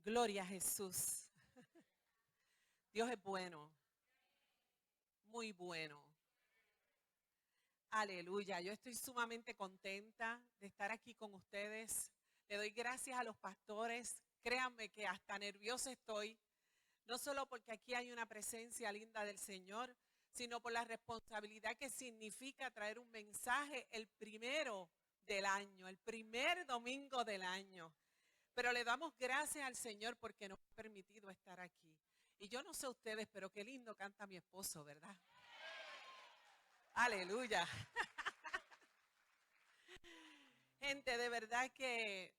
Gloria a Jesús. Dios es bueno, muy bueno. Aleluya. Yo estoy sumamente contenta de estar aquí con ustedes. Le doy gracias a los pastores. Créanme que hasta nerviosa estoy, no solo porque aquí hay una presencia linda del Señor, sino por la responsabilidad que significa traer un mensaje el primero del año, el primer domingo del año. Pero le damos gracias al Señor porque nos ha permitido estar aquí. Y yo no sé ustedes, pero qué lindo canta mi esposo, ¿verdad? Aleluya. Gente, de verdad que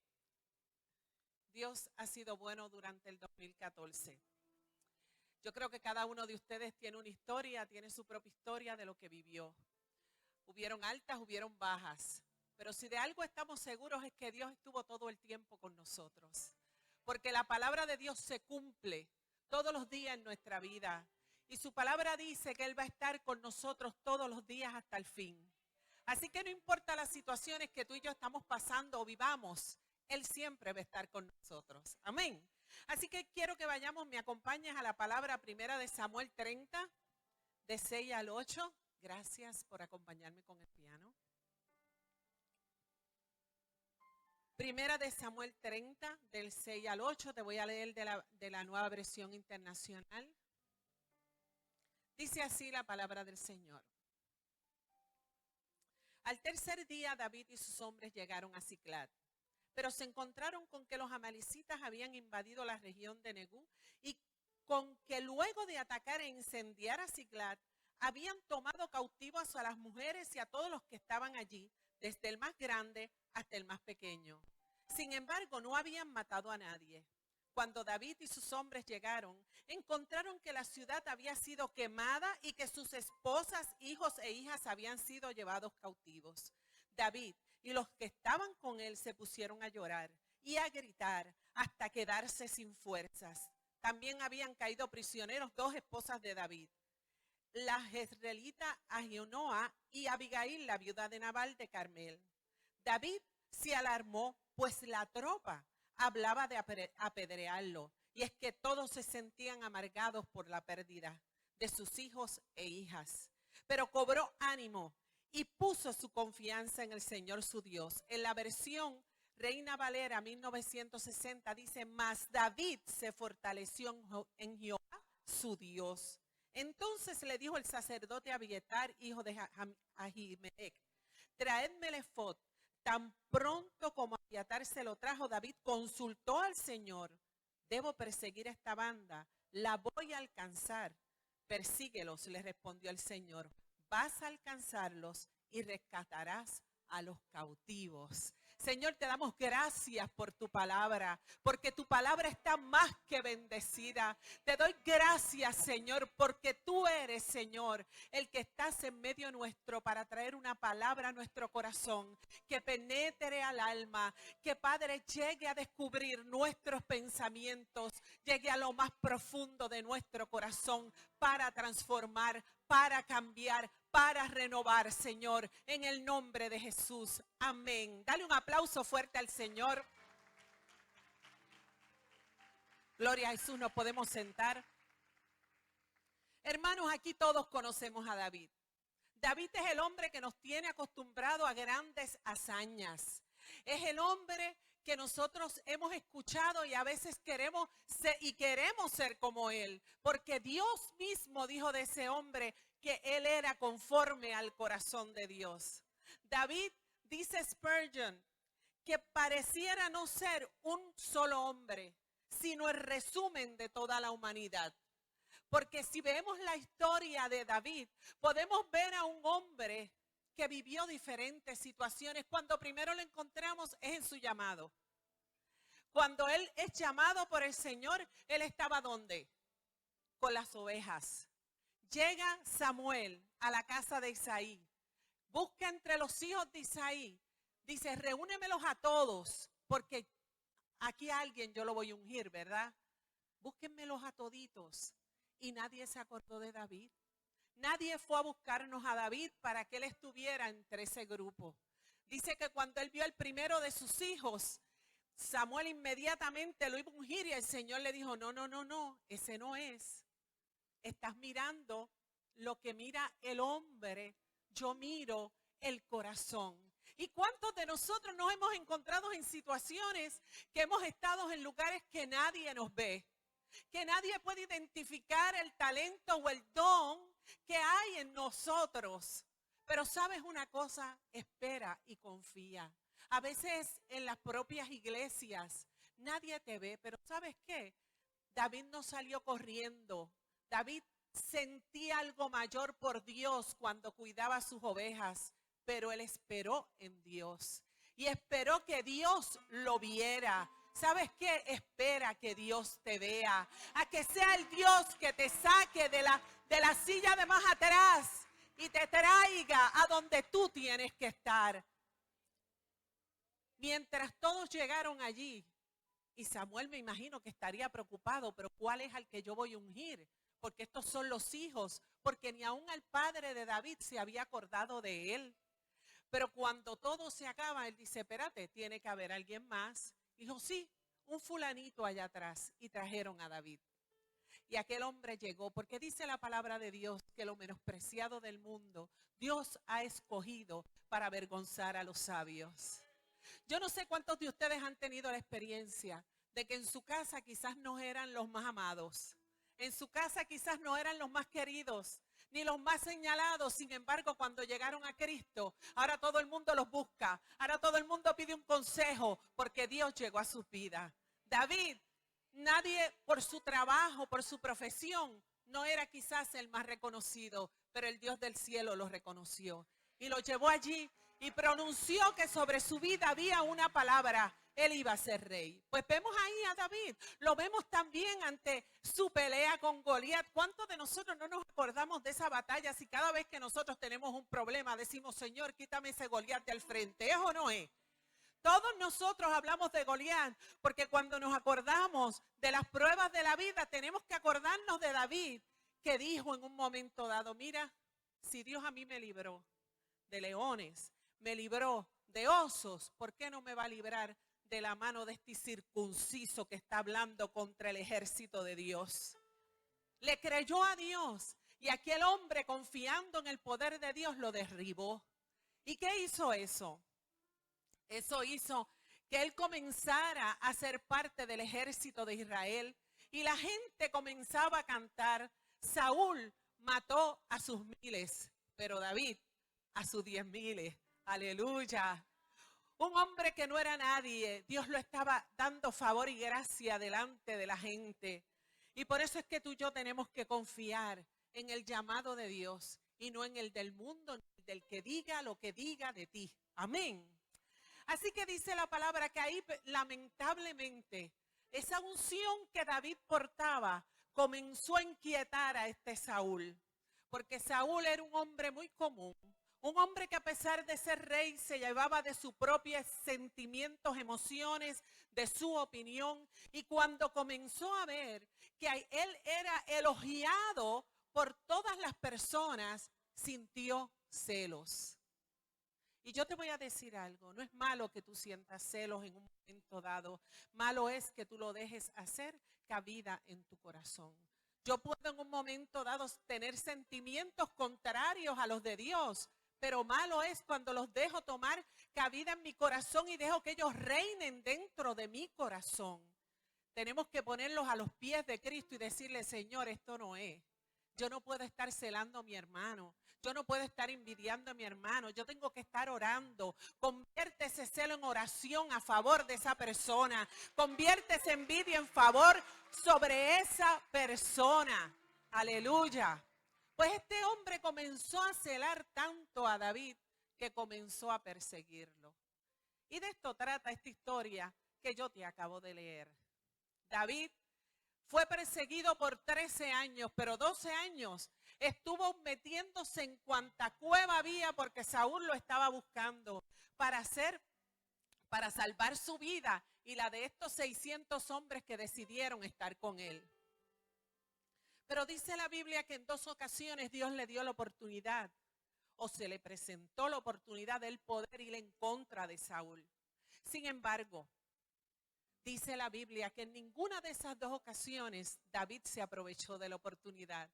Dios ha sido bueno durante el 2014. Yo creo que cada uno de ustedes tiene una historia, tiene su propia historia de lo que vivió. Hubieron altas, hubieron bajas. Pero si de algo estamos seguros es que Dios estuvo todo el tiempo con nosotros. Porque la palabra de Dios se cumple todos los días en nuestra vida. Y su palabra dice que Él va a estar con nosotros todos los días hasta el fin. Así que no importa las situaciones que tú y yo estamos pasando o vivamos, Él siempre va a estar con nosotros. Amén. Así que quiero que vayamos, me acompañes a la palabra primera de Samuel 30, de 6 al 8. Gracias por acompañarme con el piano. Primera de Samuel 30, del 6 al 8, te voy a leer de la Nueva Versión Internacional. Dice así la palabra del Señor. Al tercer día David y sus hombres llegaron a Siclag, pero se encontraron con que los amalecitas habían invadido la región de Negú y con que luego de atacar e incendiar a Siclag, habían tomado cautivos a las mujeres y a todos los que estaban allí, desde el más grande hasta el más pequeño. Sin embargo, no habían matado a nadie. Cuando David y sus hombres llegaron, encontraron que la ciudad había sido quemada y que sus esposas, hijos e hijas habían sido llevados cautivos. David y los que estaban con él se pusieron a llorar y a gritar hasta quedarse sin fuerzas. También habían caído prisioneros 2 esposas de David, la jezreelita Ahinoam y Abigail, la viuda de Nabal de Carmel. David se alarmó, pues la tropa hablaba de apedrearlo, y es que todos se sentían amargados por la pérdida de sus hijos e hijas. Pero cobró ánimo y puso su confianza en el Señor su Dios. En la versión Reina Valera 1960 dice: mas David se fortaleció en Jehová su Dios. Entonces le dijo el sacerdote Abiatar, hijo de Ahimelech: traedme el efod. Tan pronto como Abiatar se lo trajo, David consultó al Señor: debo perseguir a esta banda, la voy a alcanzar. Persíguelos, le respondió el Señor. Vas a alcanzarlos y rescatarás a los cautivos. Señor, te damos gracias por tu palabra, porque tu palabra está más que bendecida. Te doy gracias, Señor, porque tú eres, Señor, el que estás en medio nuestro para traer una palabra a nuestro corazón, que penetre al alma, que, Padre, llegue a descubrir nuestros pensamientos, llegue a lo más profundo de nuestro corazón para transformar, para cambiar, para renovar, Señor, en el nombre de Jesús. Amén. Dale un aplauso fuerte al Señor. Gloria a Jesús, nos podemos sentar. Hermanos, aquí todos conocemos a David. David es el hombre que nos tiene acostumbrado a grandes hazañas. Es el hombre que nosotros hemos escuchado y a veces queremos ser como él, porque Dios mismo dijo de ese hombre que él era conforme al corazón de Dios. David, dice Spurgeon, que pareciera no ser un solo hombre, sino el resumen de toda la humanidad. Porque si vemos la historia de David, podemos ver a un hombre que vivió diferentes situaciones. Cuando primero lo encontramos es en su llamado. Cuando él es llamado por el Señor, él estaba ¿dónde? Con las ovejas. Llega Samuel a la casa de Isaí. Busca entre los hijos de Isaí. Dice: reúnemelos a todos, porque aquí a alguien yo lo voy a ungir, ¿verdad? Búsquenmelos a toditos. Y nadie se acordó de David. Nadie fue a buscarnos a David para que él estuviera entre ese grupo. Dice que cuando él vio al primero de sus hijos, Samuel inmediatamente lo iba a ungir y el Señor le dijo, no, no, no, no, ese no es. Estás mirando lo que mira el hombre, yo miro el corazón. ¿Y cuántos de nosotros nos hemos encontrado en situaciones que hemos estado en lugares que nadie nos ve? Que nadie puede identificar el talento o el don que hay en nosotros. Pero sabes una cosa, espera y confía. A veces en las propias iglesias nadie te ve, pero ¿sabes qué? David no salió corriendo. David sentía algo mayor por Dios cuando cuidaba sus ovejas, pero él esperó en Dios y esperó que Dios lo viera. ¿Sabes qué? Espera que Dios te vea, a que sea el Dios que te saque de la silla de más atrás y te traiga a donde tú tienes que estar. Mientras todos llegaron allí, y Samuel me imagino que estaría preocupado, pero ¿cuál es al que yo voy a ungir? Porque estos son los hijos, porque ni aún el padre de David se había acordado de él. Pero cuando todo se acaba, él dice, espérate, tiene que haber alguien más. Dijo, sí, un fulanito allá atrás. Y trajeron a David. Y aquel hombre llegó, porque dice la palabra de Dios que lo menospreciado del mundo, Dios ha escogido para avergonzar a los sabios. Yo no sé cuántos de ustedes han tenido la experiencia de que en su casa quizás no eran los más amados. En su casa quizás no eran los más queridos, ni los más señalados. Sin embargo, cuando llegaron a Cristo, ahora todo el mundo los busca. Ahora todo el mundo pide un consejo porque Dios llegó a sus vidas. David, nadie por su trabajo, por su profesión, no era quizás el más reconocido, pero el Dios del cielo lo reconoció y lo llevó allí y pronunció que sobre su vida había una palabra. Él iba a ser rey. Pues vemos ahí a David, lo vemos también ante su pelea con Goliat. ¿Cuántos de nosotros no nos acordamos de esa batalla si cada vez que nosotros tenemos un problema decimos, Señor, quítame ese Goliat del frente? ¿Es o no es? Todos nosotros hablamos de Goliat porque cuando nos acordamos de las pruebas de la vida tenemos que acordarnos de David, que dijo en un momento dado, mira, si Dios a mí me libró de leones, me libró de osos, ¿por qué no me va a librar de la mano de este circunciso que está hablando contra el ejército de Dios? Le creyó a Dios y aquel hombre, confiando en el poder de Dios, lo derribó. ¿Y qué hizo eso? Eso hizo que él comenzara a ser parte del ejército de Israel y la gente comenzaba a cantar, Saúl mató a sus miles, pero David a sus 10,000. Aleluya. Un hombre que no era nadie, Dios lo estaba dando favor y gracia delante de la gente. Y por eso es que tú y yo tenemos que confiar en el llamado de Dios y no en el del mundo, ni del que diga lo que diga de ti. Amén. Así que dice la palabra que ahí lamentablemente esa unción que David portaba comenzó a inquietar a este Saúl. Porque Saúl era un hombre muy común. Un hombre que a pesar de ser rey se llevaba de sus propios sentimientos, emociones, de su opinión. Y cuando comenzó a ver que él era elogiado por todas las personas, sintió celos. Y yo te voy a decir algo, no es malo que tú sientas celos en un momento dado, malo es que tú lo dejes hacer cabida en tu corazón. Yo puedo en un momento dado tener sentimientos contrarios a los de Dios, pero malo es cuando los dejo tomar cabida en mi corazón y dejo que ellos reinen dentro de mi corazón. Tenemos que ponerlos a los pies de Cristo y decirle, Señor, esto no es. Yo no puedo estar celando a mi hermano. Yo no puedo estar envidiando a mi hermano. Yo tengo que estar orando. Convierte ese celo en oración a favor de esa persona. Convierte esa envidia en favor sobre esa persona. Aleluya. Pues este hombre comenzó a celar tanto a David que comenzó a perseguirlo. Y de esto trata esta historia que yo te acabo de leer. David fue perseguido por 13 años, pero 12 años estuvo metiéndose en cuanta cueva había porque Saúl lo estaba buscando para salvar su vida y la de estos 600 hombres que decidieron estar con él. Pero dice la Biblia que en 2 ocasiones Dios le dio la oportunidad o se le presentó la oportunidad de él poder ir en contra de Saúl. Sin embargo, Dice la Biblia que en ninguna de esas dos ocasiones David se aprovechó de la oportunidad.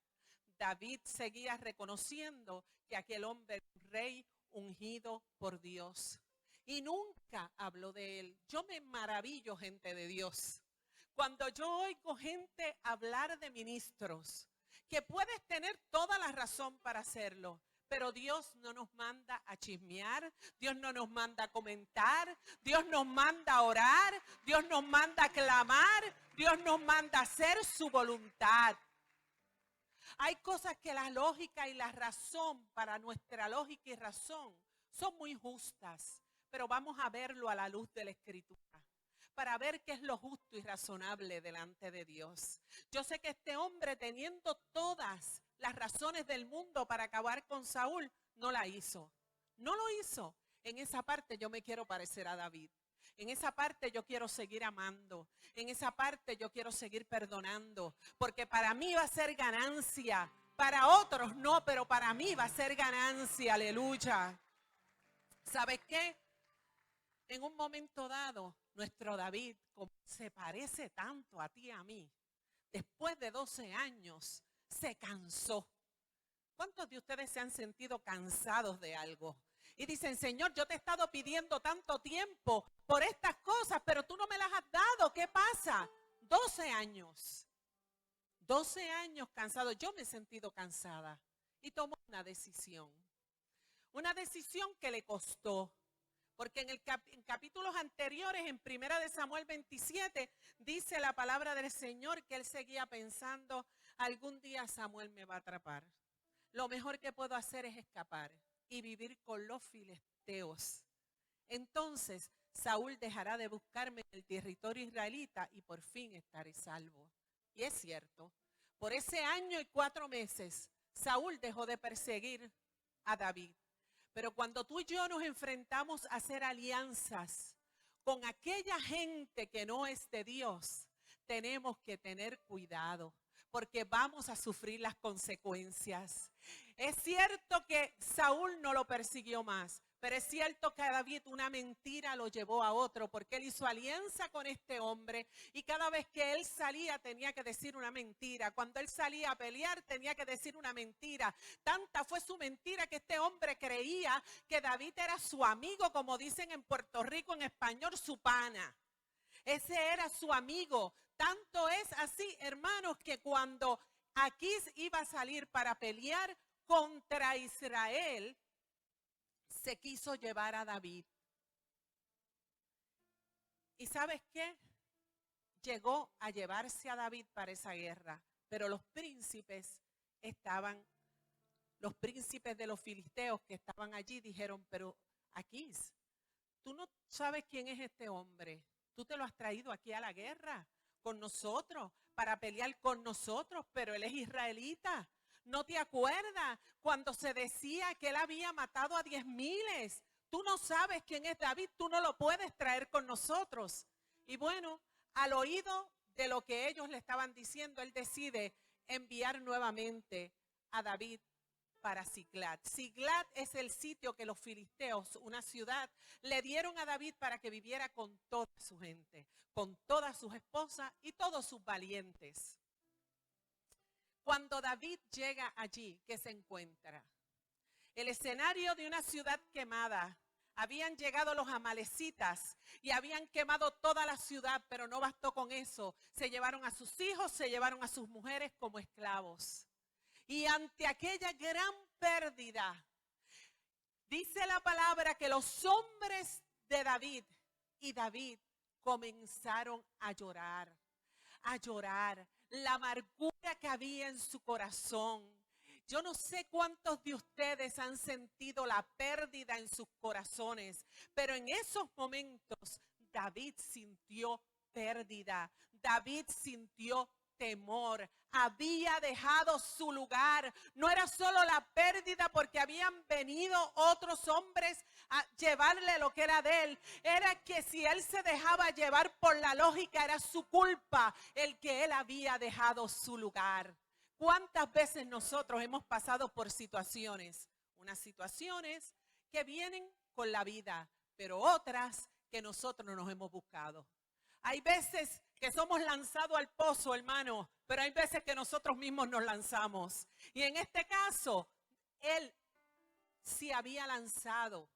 David seguía reconociendo que aquel hombre era un rey ungido por Dios. Y nunca habló de él. Yo me maravillo, gente de Dios, cuando yo oigo gente hablar de ministros, que puedes tener toda la razón para hacerlo, pero Dios no nos manda a chismear, Dios no nos manda a comentar, Dios nos manda a orar, Dios nos manda a clamar, Dios nos manda a hacer su voluntad. Hay cosas que la lógica y la razón, para nuestra lógica y razón, son muy justas, pero vamos a verlo a la luz de la Escritura, para ver qué es lo justo y razonable delante de Dios. Yo sé que este hombre, teniendo todas las razones del mundo para acabar con Saúl, no la hizo. No lo hizo. En esa parte yo me quiero parecer a David. En esa parte yo quiero seguir amando. En esa parte yo quiero seguir perdonando. Porque para mí va a ser ganancia. Para otros no, pero para mí va a ser ganancia. Aleluya. ¿Sabes qué? En un momento dado, nuestro David, como se parece tanto a ti y a mí, después de 12 años, se cansó. ¿Cuántos de ustedes se han sentido cansados de algo? Y dicen, Señor, yo te he estado pidiendo tanto tiempo por estas cosas, pero tú no me las has dado. ¿Qué pasa? 12 años. 12 años cansado. Yo me he sentido cansada y tomó una decisión. Una decisión que le costó. Porque en capítulos anteriores, en 1 de Samuel 27, dice la palabra del Señor que él seguía pensando, algún día Samuel me va a atrapar. Lo mejor que puedo hacer es escapar y vivir con los filisteos. Entonces Saúl dejará de buscarme en el territorio israelita y por fin estaré salvo. Y es cierto, por ese año y 4 meses, Saúl dejó de perseguir a David. Pero cuando tú y yo nos enfrentamos a hacer alianzas con aquella gente que no es de Dios, tenemos que tener cuidado, porque vamos a sufrir las consecuencias. Es cierto que Saúl no lo persiguió más, pero es cierto que a David una mentira lo llevó a otro, porque él hizo alianza con este hombre y cada vez que él salía tenía que decir una mentira. Cuando él salía a pelear tenía que decir una mentira. Tanta fue su mentira que este hombre creía que David era su amigo, como dicen en Puerto Rico en español, su pana. Ese era su amigo. Tanto es así, hermanos, que cuando Aquís iba a salir para pelear contra Israel, se quiso llevar a David. ¿Y sabes qué? Llegó a llevarse a David para esa guerra, pero los príncipes de los filisteos que estaban allí dijeron, pero Aquís, tú no sabes quién es este hombre. Tú te lo has traído aquí a la guerra con nosotros, para pelear con nosotros, pero él es israelita. ¿No te acuerdas cuando se decía que él había matado a 10,000? Tú no sabes quién es David, tú no lo puedes traer con nosotros. Y bueno, al oído de lo que ellos le estaban diciendo, él decide enviar nuevamente a David para Siclag. Siclag es el sitio que los filisteos, una ciudad, le dieron a David para que viviera con toda su gente, con todas sus esposas y todos sus valientes. Cuando David llega allí, ¿qué se encuentra? El escenario de una ciudad quemada. Habían llegado los amalecitas y habían quemado toda la ciudad, pero no bastó con eso. Se llevaron a sus hijos, se llevaron a sus mujeres como esclavos. Y ante aquella gran pérdida, dice la palabra que los hombres de David y David comenzaron a llorar. La amargura que había en su corazón. Yo no sé cuántos de ustedes han sentido la pérdida en sus corazones, pero en esos momentos David sintió pérdida, David sintió temor, había dejado su lugar. No era solo la pérdida porque habían venido otros hombres a llevarle lo que era de él, era que si él se dejaba llevar por la lógica era su culpa el que él había dejado su lugar. ¿Cuántas veces nosotros hemos pasado por situaciones? Unas situaciones que vienen con la vida, pero otras que nosotros nos hemos buscado. Hay veces que somos lanzados al pozo, hermano, pero hay veces que nosotros mismos nos lanzamos. Y en este caso, él se había lanzado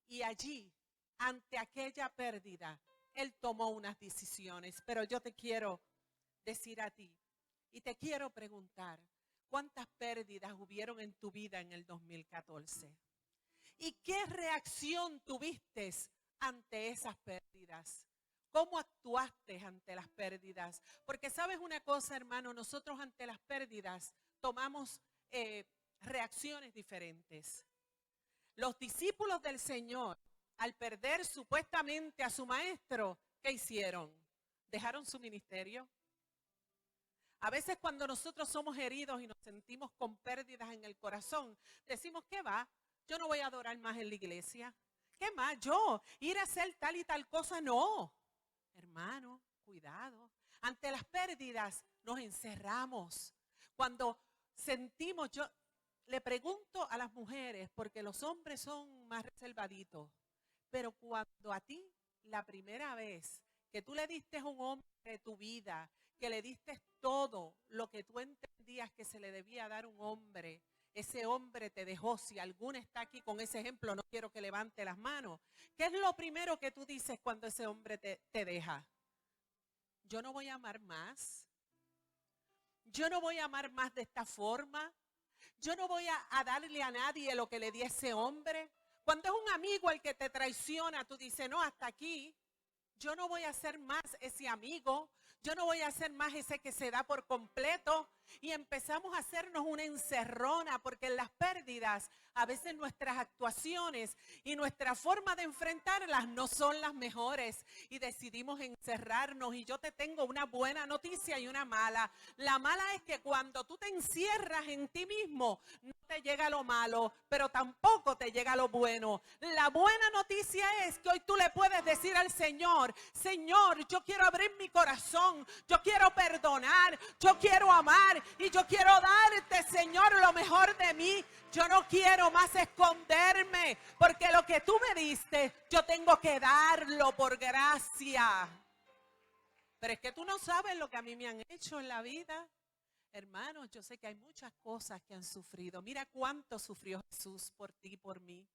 y allí, ante aquella pérdida, él tomó unas decisiones. Pero yo te quiero decir a ti y te quiero preguntar, ¿cuántas pérdidas hubieron en tu vida en el 2014? ¿Y qué reacción tuviste ante esas pérdidas? ¿Cómo actuaste ante las pérdidas? Porque sabes una cosa, hermano, nosotros ante las pérdidas tomamos reacciones diferentes. Los discípulos del Señor, al perder supuestamente a su maestro, ¿qué hicieron? ¿Dejaron su ministerio? A veces cuando nosotros somos heridos y nos sentimos con pérdidas en el corazón, decimos, ¿qué va? Yo no voy a adorar más en la iglesia. ¿Qué más? Yo ir a hacer tal y tal cosa, no. Hermano, cuidado. Ante las pérdidas nos encerramos. Cuando sentimos, yo le pregunto a las mujeres, porque los hombres son más reservaditos, pero cuando a ti, la primera vez que tú le diste a un hombre de tu vida, que le diste todo lo que tú entendías que se le debía dar a un hombre, ese hombre te dejó. Si alguno está aquí con ese ejemplo, no quiero que levante las manos. ¿Qué es lo primero que tú dices cuando ese hombre te deja? Yo no voy a amar más. Yo no voy a amar más de esta forma. Yo no voy a darle a nadie lo que le di a ese hombre. Cuando es un amigo el que te traiciona, tú dices, no, hasta aquí. Yo no voy a ser más ese amigo. Yo no voy a ser más ese que se da por completo. Y empezamos a hacernos una encerrona, porque en las pérdidas a veces nuestras actuaciones y nuestra forma de enfrentarlas no son las mejores y decidimos encerrarnos. Y yo te tengo una buena noticia y una mala. La mala es que cuando tú te encierras en ti mismo, no te llega lo malo, pero tampoco te llega lo bueno. La buena noticia es que hoy tú le puedes decir al Señor, Señor, yo quiero abrir mi corazón, yo quiero perdonar, yo quiero amar y yo quiero darte, Señor, lo mejor de mí. Yo no quiero más esconderme, porque lo que tú me diste, yo tengo que darlo por gracia. Pero es que tú no sabes lo que a mí me han hecho en la vida. Hermanos, yo sé que hay muchas cosas que han sufrido. Mira cuánto sufrió Jesús por ti y por mí.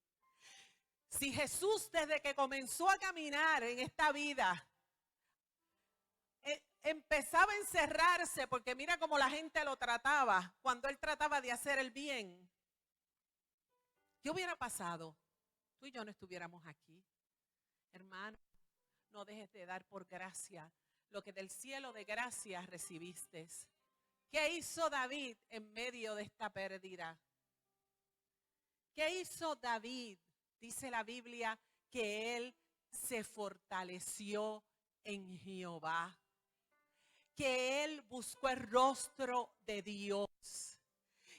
Si Jesús desde que comenzó a caminar en esta vida empezaba a encerrarse, porque mira cómo la gente lo trataba cuando él trataba de hacer el bien, ¿qué hubiera pasado? Tú y yo no estuviéramos aquí. Hermano, no dejes de dar por gracia lo que del cielo de gracia recibiste. ¿Qué hizo David en medio de esta pérdida? ¿Qué hizo David? Dice la Biblia que él se fortaleció en Jehová, que él buscó el rostro de Dios.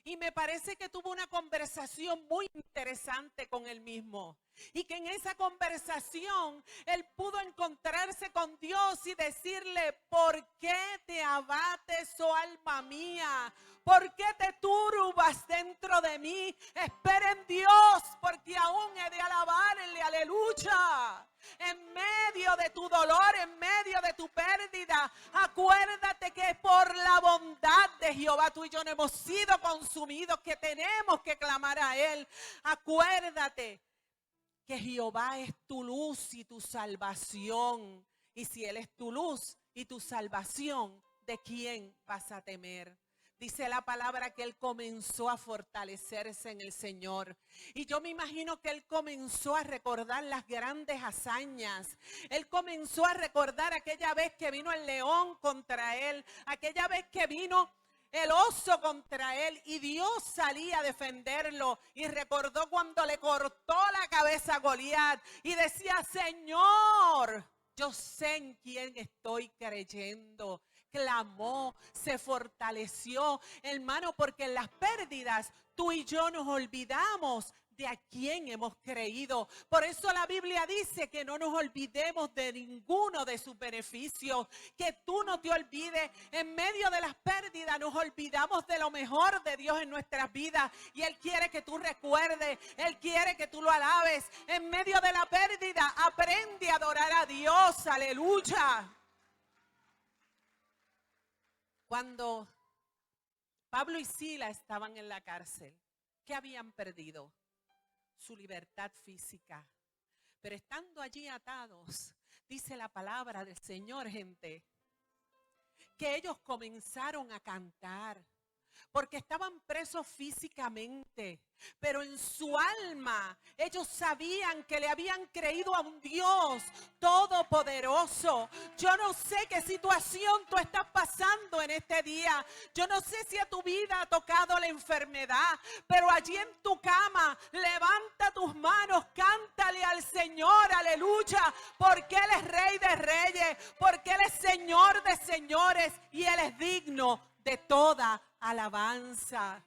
Y me parece que tuvo una conversación muy interesante con él mismo. Y que en esa conversación él pudo encontrarse con Dios y decirle, ¿por qué te abates, oh alma mía? ¿Por qué te turbas dentro de mí? Espera en Dios, porque aún he de alabarle, aleluya. En medio de tu dolor, en medio de tu pérdida, acuérdate que por la bondad de Jehová tú y yo no hemos sido consumidos, que tenemos que clamar a Él. Acuérdate que Jehová es tu luz y tu salvación. Y si Él es tu luz y tu salvación, ¿de quién vas a temer? Dice la palabra que él comenzó a fortalecerse en el Señor. Y yo me imagino que él comenzó a recordar las grandes hazañas. Él comenzó a recordar aquella vez que vino el león contra él, aquella vez que vino el oso contra él y Dios salía a defenderlo. Y recordó cuando le cortó la cabeza a Goliat y decía, Señor, yo sé en quién estoy creyendo. Clamó, se fortaleció, hermano, porque en las pérdidas tú y yo nos olvidamos de a quién hemos creído. Por eso la Biblia dice que no nos olvidemos de ninguno de sus beneficios, que tú no te olvides. En medio de las pérdidas nos olvidamos de lo mejor de Dios en nuestras vidas, y Él quiere que tú recuerdes, Él quiere que tú lo alabes. En medio de la pérdida aprende a adorar a Dios, aleluya. Cuando Pablo y Sila estaban en la cárcel, ¿qué habían perdido? Su libertad física. Pero estando allí atados, dice la palabra del Señor, gente, que ellos comenzaron a cantar, porque estaban presos físicamente, pero en su alma ellos sabían que le habían creído a un Dios todopoderoso. Yo no sé qué situación tú estás pasando en este día. Yo no sé si a tu vida ha tocado la enfermedad, pero allí en tu cama, levanta tus manos, cántale al Señor, aleluya, porque Él es Rey de Reyes, porque Él es Señor de señores, y Él es digno de toda alabanza.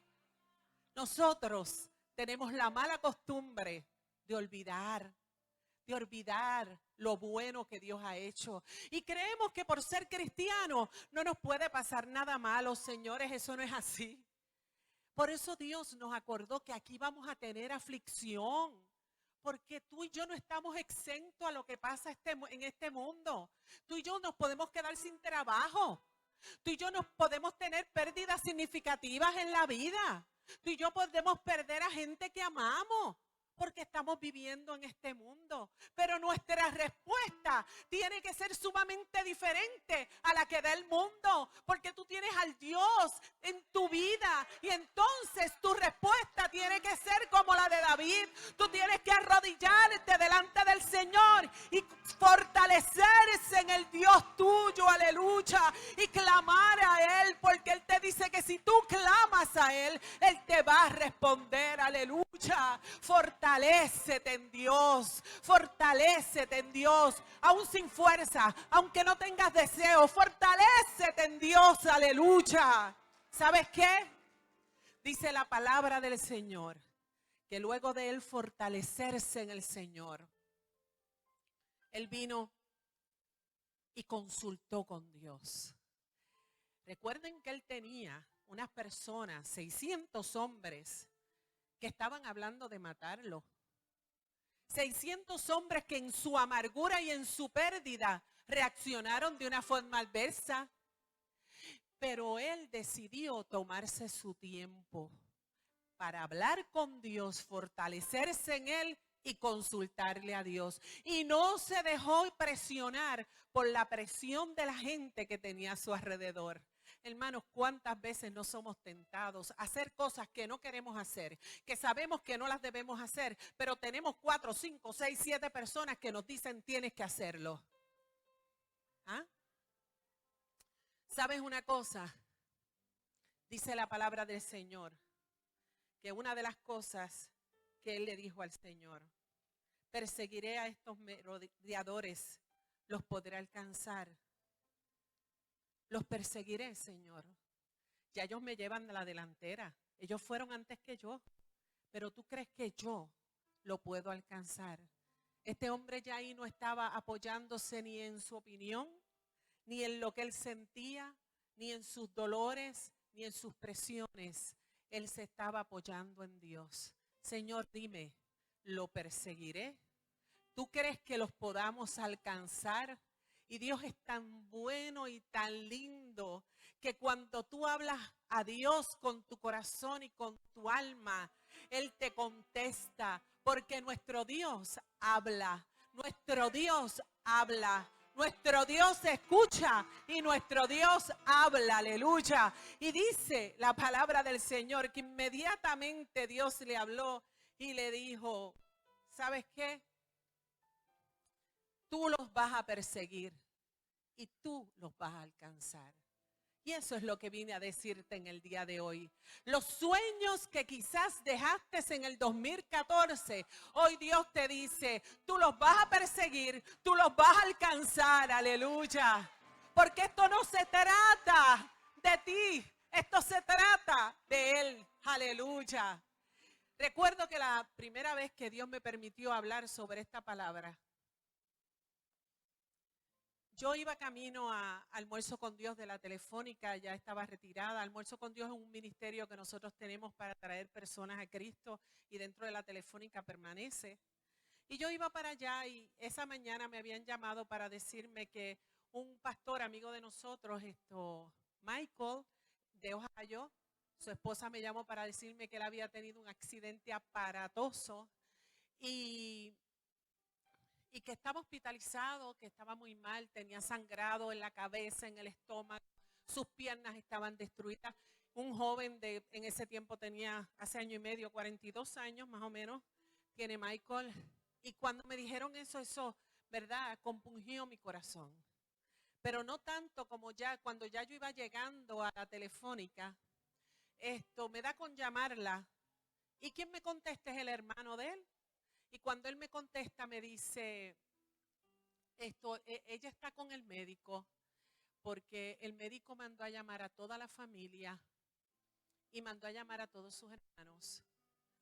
Nosotros tenemos la mala costumbre de olvidar lo bueno que Dios ha hecho. Y creemos que por ser cristianos no nos puede pasar nada malo. Señores, eso no es así. Por eso Dios nos acordó que aquí vamos a tener aflicción, porque tú y yo no estamos exentos a lo que pasa en este mundo. Tú y yo nos podemos quedar sin trabajo. Tú y yo nos podemos tener pérdidas significativas en la vida. Tú y yo podemos perder a gente que amamos, porque estamos viviendo en este mundo. Pero nuestra respuesta tiene que ser sumamente diferente a la que da el mundo, porque tú tienes al Dios en tu vida, y entonces tu respuesta tiene que ser como la de David. Tú tienes que arrodillarte delante del Señor y fortalecerse en el Dios tuyo, aleluya, y clamar a Él, porque Él te dice que si tú clamas a Él, Él te va a responder, aleluya. Fortalécete en Dios, fortalécete en Dios, aún sin fuerza, aunque no tengas deseo, fortalécete en Dios, aleluya. ¿Sabes qué? Dice la palabra del Señor, que luego de él fortalecerse en el Señor, él vino y consultó con Dios. Recuerden que él tenía unas personas, 600 hombres, que estaban hablando de matarlo. 600 hombres que en su amargura y en su pérdida reaccionaron de una forma adversa. Pero él decidió tomarse su tiempo para hablar con Dios, fortalecerse en él y consultarle a Dios. Y no se dejó presionar por la presión de la gente que tenía a su alrededor. Hermanos, ¿cuántas veces no somos tentados a hacer cosas que no queremos hacer, que sabemos que no las debemos hacer, pero tenemos 4, 5, 6, 7 personas que nos dicen tienes que hacerlo? ¿Ah? ¿Sabes una cosa? Dice la palabra del Señor, que una de las cosas que él le dijo al Señor: perseguiré a estos merodeadores, los podré alcanzar. Los perseguiré, Señor. Ya ellos me llevan a la delantera. Ellos fueron antes que yo. Pero tú crees que yo lo puedo alcanzar. Este hombre ya ahí no estaba apoyándose ni en su opinión, ni en lo que él sentía, ni en sus dolores, ni en sus presiones. Él se estaba apoyando en Dios. Señor, dime, ¿lo perseguiré? ¿Tú crees que los podamos alcanzar? Y Dios es tan bueno y tan lindo que cuando tú hablas a Dios con tu corazón y con tu alma, Él te contesta, porque nuestro Dios habla, nuestro Dios habla. Nuestro Dios escucha y nuestro Dios habla, aleluya. Y dice la palabra del Señor que inmediatamente Dios le habló y le dijo: ¿sabes qué? Tú los vas a perseguir y tú los vas a alcanzar. Y eso es lo que vine a decirte en el día de hoy. Los sueños que quizás dejaste en el 2014, hoy Dios te dice, tú los vas a perseguir, tú los vas a alcanzar, aleluya. Porque esto no se trata de ti, esto se trata de Él, aleluya. Recuerdo que la primera vez que Dios me permitió hablar sobre esta palabra, yo iba camino a Almuerzo con Dios de la Telefónica, ya estaba retirada. Almuerzo con Dios es un ministerio que nosotros tenemos para traer personas a Cristo y dentro de la Telefónica permanece. Y yo iba para allá y esa mañana me habían llamado para decirme que un pastor amigo de nosotros, Michael, de Ohio, su esposa me llamó para decirme que él había tenido un accidente aparatoso y que estaba hospitalizado, que estaba muy mal, tenía sangrado en la cabeza, en el estómago, sus piernas estaban destruidas. Un joven en ese tiempo tenía, hace año y medio, 42 años más o menos, tiene Michael. Y cuando me dijeron eso, ¿verdad? Compungió mi corazón. Pero no tanto como cuando ya yo iba llegando a la Telefónica, me da con llamarla. ¿Y quién me contesta? Es el hermano de él. Y cuando él me contesta, me dice, ella está con el médico, porque el médico mandó a llamar a toda la familia y mandó a llamar a todos sus hermanos,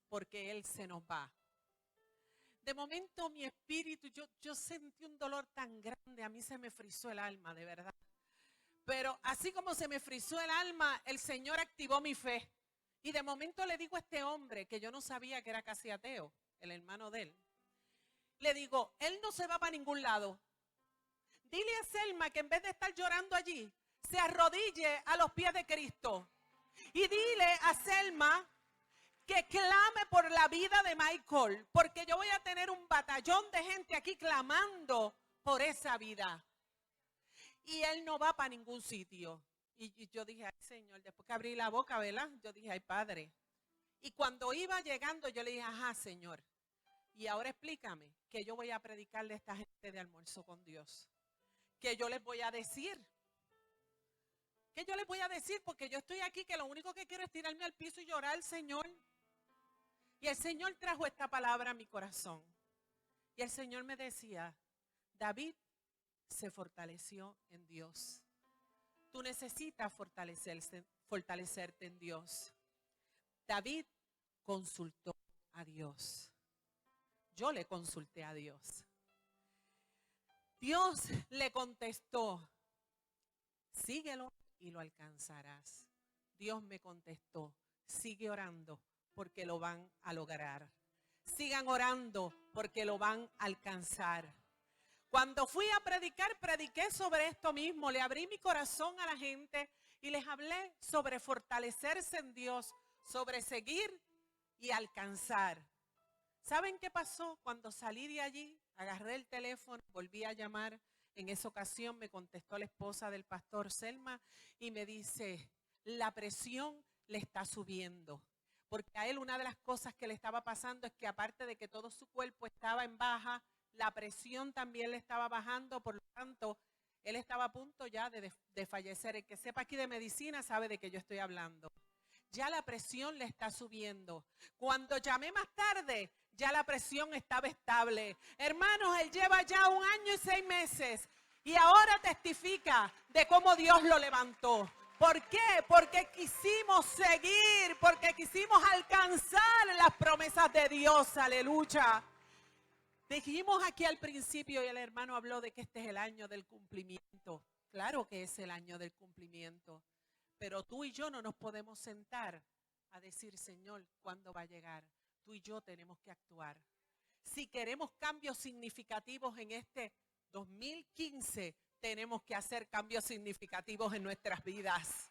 porque él se nos va. De momento mi espíritu, yo sentí un dolor tan grande, a mí se me frizó el alma, de verdad. Pero así como se me frizó el alma, el Señor activó mi fe. Y de momento le digo a este hombre, que yo no sabía que era casi ateo, el hermano de él, le digo, él no se va para ningún lado. Dile a Selma que en vez de estar llorando allí, se arrodille a los pies de Cristo. Y dile a Selma que clame por la vida de Michael, porque yo voy a tener un batallón de gente aquí clamando por esa vida. Y él no va para ningún sitio. Y yo dije, ay Señor, después que abrí la boca, ¿verdad? Yo dije, ay Padre. Y cuando iba llegando, yo le dije, ajá Señor. Y ahora explícame que yo voy a predicarle a esta gente de Almuerzo con Dios. Que yo les voy a decir. Que yo les voy a decir, porque yo estoy aquí que lo único que quiero es tirarme al piso y llorar al Señor. Y el Señor trajo esta palabra a mi corazón. Y el Señor me decía, David se fortaleció en Dios. Tú necesitas fortalecerte en Dios. David consultó a Dios. Yo le consulté a Dios. Dios le contestó, síguelo y lo alcanzarás. Dios me contestó, sigue orando porque lo van a lograr. Sigan orando porque lo van a alcanzar. Cuando fui a predicar, prediqué sobre esto mismo. Le abrí mi corazón a la gente y les hablé sobre fortalecerse en Dios, sobre seguir y alcanzar. ¿Saben qué pasó? Cuando salí de allí, agarré el teléfono, volví a llamar. En esa ocasión me contestó la esposa del pastor Selma y me dice, la presión le está subiendo. Porque a él una de las cosas que le estaba pasando es que aparte de que todo su cuerpo estaba en baja, la presión también le estaba bajando, por lo tanto, él estaba a punto ya de fallecer. El que sepa aquí de medicina sabe de qué yo estoy hablando. Ya la presión le está subiendo. Cuando llamé más tarde, ya la presión estaba estable. Hermanos, él lleva ya 1 año y 6 meses y ahora testifica de cómo Dios lo levantó. ¿Por qué? Porque quisimos seguir, porque quisimos alcanzar las promesas de Dios. Aleluya. Dijimos aquí al principio y el hermano habló de que este es el año del cumplimiento. Claro que es el año del cumplimiento. Pero tú y yo no nos podemos sentar a decir, Señor, ¿cuándo va a llegar? Tú y yo tenemos que actuar. Si queremos cambios significativos en este 2015, tenemos que hacer cambios significativos en nuestras vidas.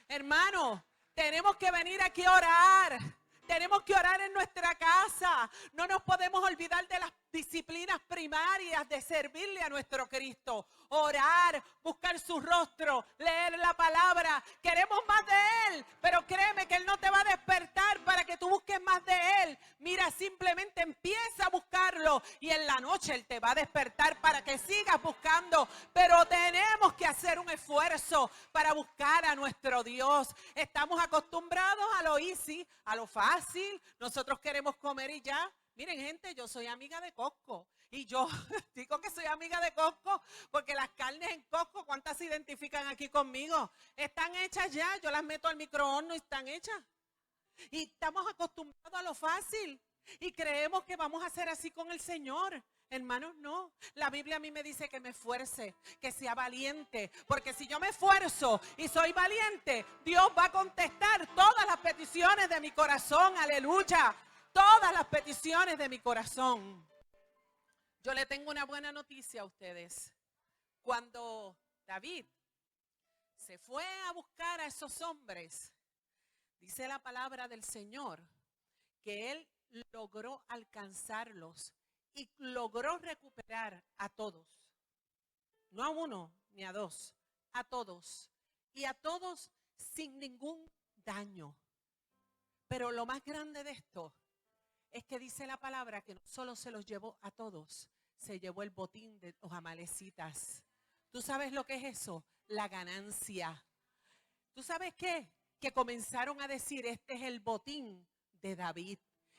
Hermano, tenemos que venir aquí a orar. Tenemos que orar en nuestra casa. No nos podemos olvidar de las disciplinas primarias de servirle a nuestro Cristo. Orar, buscar su rostro, leer la palabra. Queremos más de Él, pero créeme que Él no te va a despertar para que tú busques más de Él. Mira, simplemente empieza a buscarlo y en la noche Él te va a despertar para que sigas buscando. Pero tenemos que hacer un esfuerzo para buscar a nuestro Dios. Estamos acostumbrados a lo easy, a lo fácil. Nosotros queremos comer y ya. Miren, gente, yo soy amiga de Costco. Y yo digo que soy amiga de Costco porque las carnes en Costco, ¿cuántas se identifican aquí conmigo? Están hechas ya, yo las meto al microondas y están hechas. Y estamos acostumbrados a lo fácil. Y creemos que vamos a hacer así con el Señor. Hermanos, no. La Biblia a mí me dice que me esfuerce, que sea valiente. Porque si yo me esfuerzo y soy valiente, Dios va a contestar todas las peticiones de mi corazón. Aleluya. Todas las peticiones de mi corazón. Yo le tengo una buena noticia a ustedes. Cuando David se fue a buscar a esos hombres, dice la palabra del Señor, que él logró alcanzarlos y logró recuperar a todos. No a uno ni a dos, a todos. Y a todos sin ningún daño. Pero lo más grande de esto es que dice la palabra que no solo se los llevó a todos, se llevó el botín de los amalecitas. ¿Tú sabes lo que es eso? La ganancia. ¿Tú sabes qué? Que comenzaron a decir, este es el botín de David.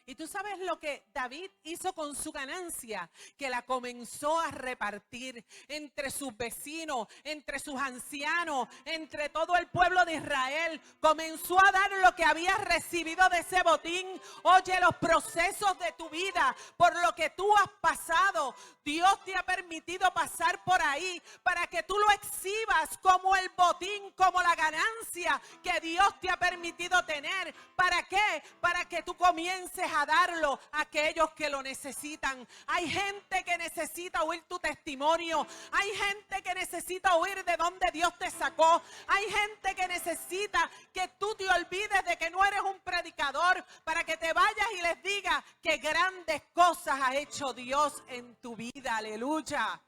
Y tú sabes lo que David hizo con su ganancia, que la comenzó a repartir entre sus vecinos, entre sus ancianos, entre todo el pueblo de Israel. Comenzó a dar lo que había recibido de ese botín. Oye, los procesos de tu vida, por lo que tú has pasado, Dios te ha permitido pasar por ahí para que tú lo exhibas como el botín, como la ganancia que Dios te ha permitido tener. ¿Para qué? Para que tú comiences a darlo a aquellos que lo necesitan. Hay gente que necesita oír tu testimonio. Hay gente que necesita oír de dónde Dios te sacó. Hay gente que necesita que tú te olvides de que no eres un predicador, para que te vayas y les digas que grandes cosas ha hecho Dios en tu vida. Aleluya.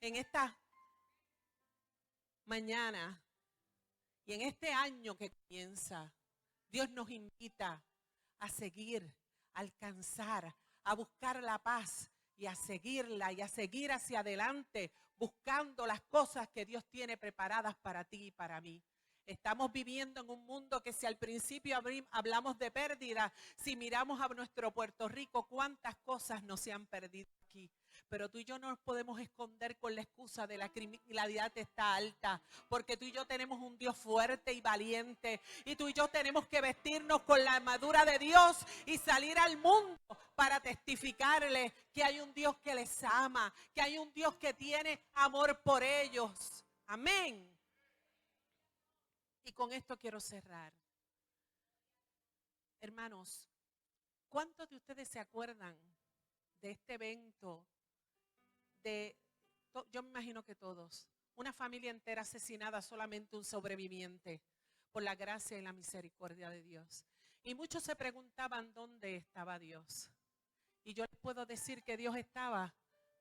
En esta mañana y en este año que comienza, Dios nos invita a seguir, a alcanzar, a buscar la paz y a seguirla y a seguir hacia adelante buscando las cosas que Dios tiene preparadas para ti y para mí. Estamos viviendo en un mundo que si al principio hablamos de pérdida, si miramos a nuestro Puerto Rico, cuántas cosas no se han perdido aquí. Pero tú y yo no nos podemos esconder con la excusa de la criminalidad está alta, porque tú y yo tenemos un Dios fuerte y valiente, y tú y yo tenemos que vestirnos con la armadura de Dios y salir al mundo para testificarles que hay un Dios que les ama, que hay un Dios que tiene amor por ellos. Amén. Y con esto quiero cerrar. Hermanos, ¿cuántos de ustedes se acuerdan de este evento? Yo me imagino que todos. Una familia entera asesinada, solamente un sobreviviente, por la gracia y la misericordia de Dios. Y muchos se preguntaban dónde estaba Dios. Y yo les puedo decir que Dios estaba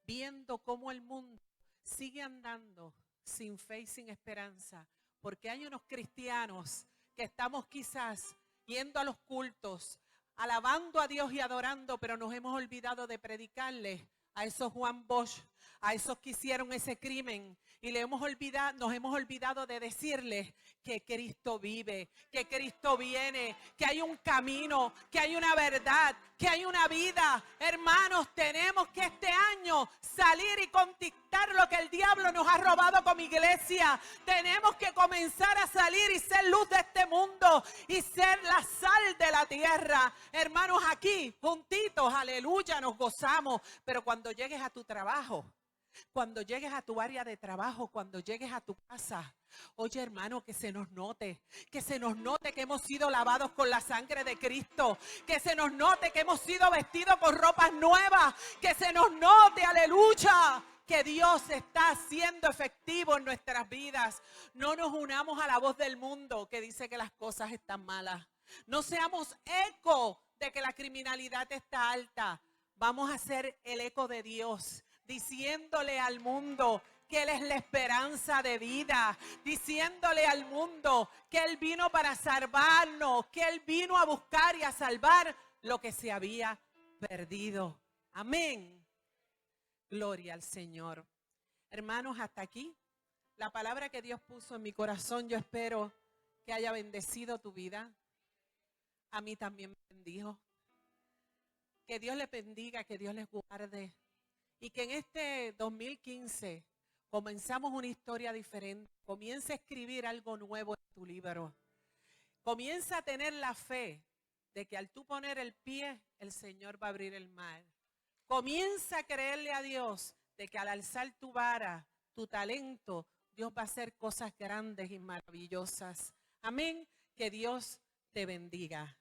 viendo cómo el mundo sigue andando sin fe y sin esperanza. Porque hay unos cristianos que estamos quizás yendo a los cultos, alabando a Dios y adorando, pero nos hemos olvidado de predicarle a esos Juan Bosch, a esos que hicieron ese crimen, y nos hemos olvidado de decirles que Cristo vive, que Cristo viene, que hay un camino, que hay una verdad, que hay una vida. Hermanos, tenemos que este año salir y conquistar lo que el diablo nos ha robado como iglesia. Tenemos que comenzar a salir y ser luz de este mundo y ser la sal de la tierra. Hermanos, aquí, juntitos, aleluya, nos gozamos. Pero cuando llegues a tu trabajo, cuando llegues a tu área de trabajo, cuando llegues a tu casa, oye, hermano, que se nos note que hemos sido lavados con la sangre de Cristo, que se nos note que hemos sido vestidos con ropas nuevas, que se nos note, aleluya, que Dios está siendo efectivo en nuestras vidas. No nos unamos a la voz del mundo que dice que las cosas están malas. No seamos eco de que la criminalidad está alta. Vamos a ser el eco de Dios, diciéndole al mundo que Él es la esperanza de vida, diciéndole al mundo que Él vino para salvarnos, que Él vino a buscar y a salvar lo que se había perdido. Amén. Gloria al Señor. Hermanos, hasta aquí la palabra que Dios puso en mi corazón. Yo espero que haya bendecido tu vida. A mí también me bendijo. Que Dios les bendiga, que Dios les guarde. Y que en este 2015 comenzamos una historia diferente. Comienza a escribir algo nuevo en tu libro. Comienza a tener la fe de que al tú poner el pie, el Señor va a abrir el mar. Comienza a creerle a Dios de que al alzar tu vara, tu talento, Dios va a hacer cosas grandes y maravillosas. Amén. Que Dios te bendiga.